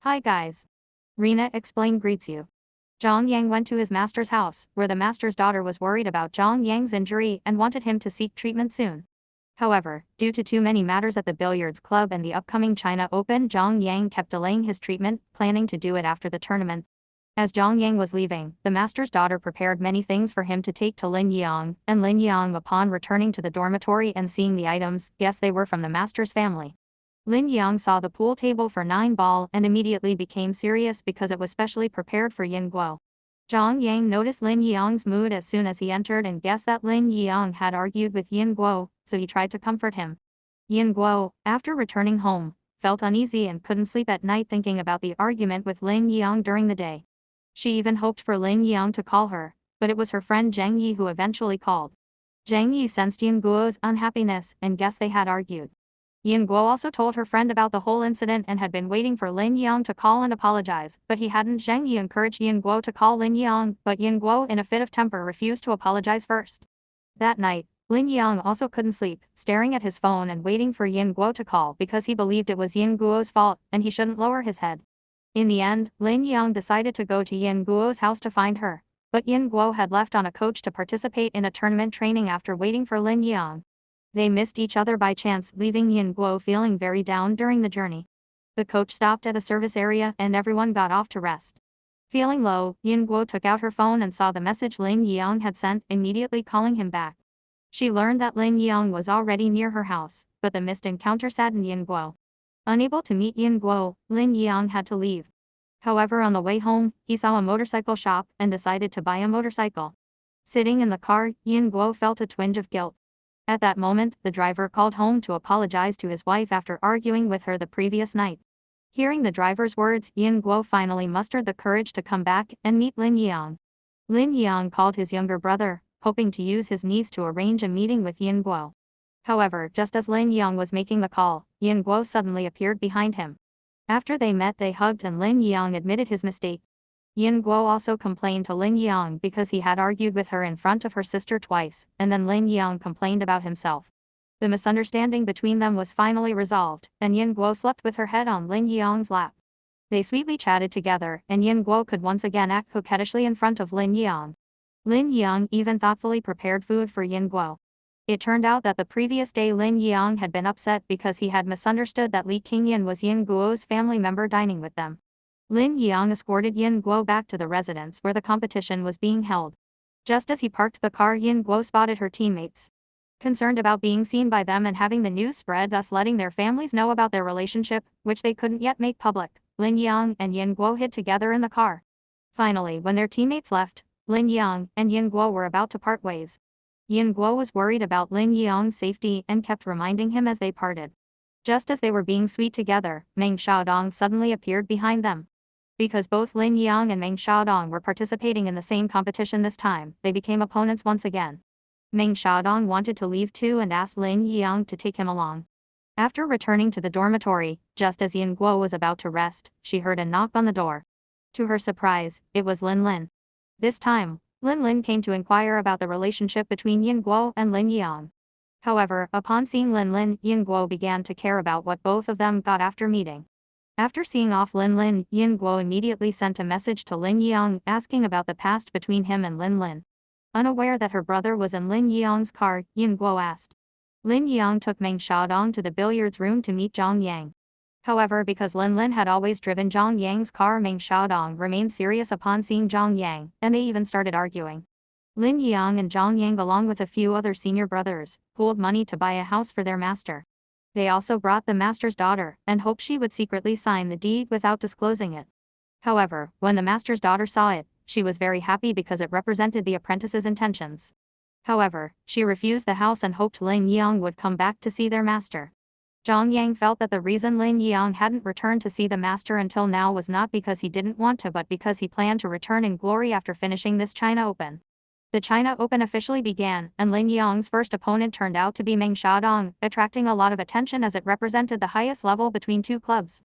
Hi guys. Rena explain greets you. Zhang Yang went to his master's house, where the master's daughter was worried about Zhang Yang's injury and wanted him to seek treatment soon. However, due to too many matters at the billiards club and the upcoming China Open, Zhang Yang kept delaying his treatment, planning to do it after the tournament. As Zhang Yang was leaving, the master's daughter prepared many things for him to take to Lin Yang, and Lin Yang, upon returning to the dormitory and seeing the items, guessed they were from the master's family. Lin Yang saw the pool table for 9 ball and immediately became serious because it was specially prepared for Yin Guo. Zhang Yang noticed Lin Yang's mood as soon as he entered and guessed that Lin Yang had argued with Yin Guo, so he tried to comfort him. Yin Guo, after returning home, felt uneasy and couldn't sleep at night thinking about the argument with Lin Yang during the day. She even hoped for Lin Yang to call her, but it was her friend Zhang Yi who eventually called. Zhang Yi sensed Yin Guo's unhappiness and guessed they had argued. Yin Guo also told her friend about the whole incident and had been waiting for Lin Yang to call and apologize, but he hadn't. Zhang Yi encouraged Yin Guo to call Lin Yang, but Yin Guo in a fit of temper refused to apologize first. That night, Lin Yang also couldn't sleep, staring at his phone and waiting for Yin Guo to call because he believed it was Yin Guo's fault and he shouldn't lower his head. In the end, Lin Yang decided to go to Yin Guo's house to find her, but Yin Guo had left on a coach to participate in a tournament training after waiting for Lin Yang. They missed each other by chance, leaving Yin Guo feeling very down during the journey. The coach stopped at a service area and everyone got off to rest. Feeling low, Yin Guo took out her phone and saw the message Lin Yang had sent, immediately calling him back. She learned that Lin Yang was already near her house, but the missed encounter saddened Yin Guo. Unable to meet Yin Guo, Lin Yang had to leave. However, on the way home, he saw a motorcycle shop and decided to buy a motorcycle. Sitting in the car, Yin Guo felt a twinge of guilt. At that moment, the driver called home to apologize to his wife after arguing with her the previous night. Hearing the driver's words, Yin Guo finally mustered the courage to come back and meet Lin Yang. Lin Yang called his younger brother, hoping to use his niece to arrange a meeting with Yin Guo. However, just as Lin Yang was making the call, Yin Guo suddenly appeared behind him. After they met, they hugged and Lin Yang admitted his mistake. Yin Guo also complained to Lin Yang because he had argued with her in front of her sister twice, and then Lin Yang complained about himself. The misunderstanding between them was finally resolved, and Yin Guo slept with her head on Lin Yang's lap. They sweetly chatted together, and Yin Guo could once again act coquettishly in front of Lin Yang. Lin Yang even thoughtfully prepared food for Yin Guo. It turned out that the previous day Lin Yang had been upset because he had misunderstood that Li Qingyan was Yin Guo's family member dining with them. Lin Yang escorted Yin Guo back to the residence where the competition was being held. Just as he parked the car, Yin Guo spotted her teammates. Concerned about being seen by them and having the news spread, thus letting their families know about their relationship, which they couldn't yet make public, Lin Yang and Yin Guo hid together in the car. Finally, when their teammates left, Lin Yang and Yin Guo were about to part ways. Yin Guo was worried about Lin Yang's safety and kept reminding him as they parted. Just as they were being sweet together, Meng Xiaodong suddenly appeared behind them. Because both Lin Yang and Meng Xiaodong were participating in the same competition this time, they became opponents once again. Meng Xiaodong wanted to leave too and asked Lin Yang to take him along. After returning to the dormitory, just as Yin Guo was about to rest, she heard a knock on the door. To her surprise, it was Lin Lin. This time, Lin Lin came to inquire about the relationship between Yin Guo and Lin Yang. However, upon seeing Lin Lin, Yin Guo began to care about what both of them got after meeting. After seeing off Lin Lin, Yin Guo immediately sent a message to Lin Yang asking about the past between him and Lin Lin. Unaware that her brother was in Lin Yang's car, Yin Guo asked. Lin Yang took Meng Xiaodong to the billiards room to meet Zhang Yang. However, because Lin Lin had always driven Zhang Yang's car, Meng Xiaodong remained serious upon seeing Zhang Yang, and they even started arguing. Lin Yang and Zhang Yang, along with a few other senior brothers, pooled money to buy a house for their master. They also brought the master's daughter, and hoped she would secretly sign the deed without disclosing it. However, when the master's daughter saw it, she was very happy because it represented the apprentice's intentions. However, she refused the house and hoped Lin Yang would come back to see their master. Zhang Yang felt that the reason Lin Yang hadn't returned to see the master until now was not because he didn't want to, but because he planned to return in glory after finishing this China Open. The China Open officially began, and Lin Yang's first opponent turned out to be Meng Xiaodong, attracting a lot of attention as it represented the highest level between two clubs.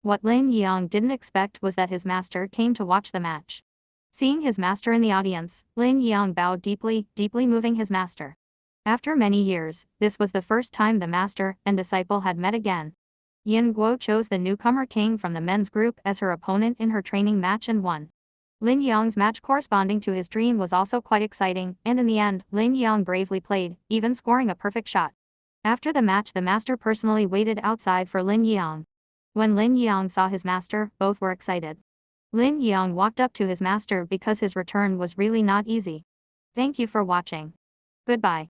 What Lin Yang didn't expect was that his master came to watch the match. Seeing his master in the audience, Lin Yang bowed deeply, moving his master. After many years, this was the first time the master and disciple had met again. Yin Guo chose the newcomer king from the men's group as her opponent in her training match and won. Lin Yang's match corresponding to his dream was also quite exciting, and in the end, Lin Yang bravely played, even scoring a perfect shot. After the match, the master personally waited outside for Lin Yang. When Lin Yang saw his master, both were excited. Lin Yang walked up to his master because his return was really not easy. Thank you for watching. Goodbye.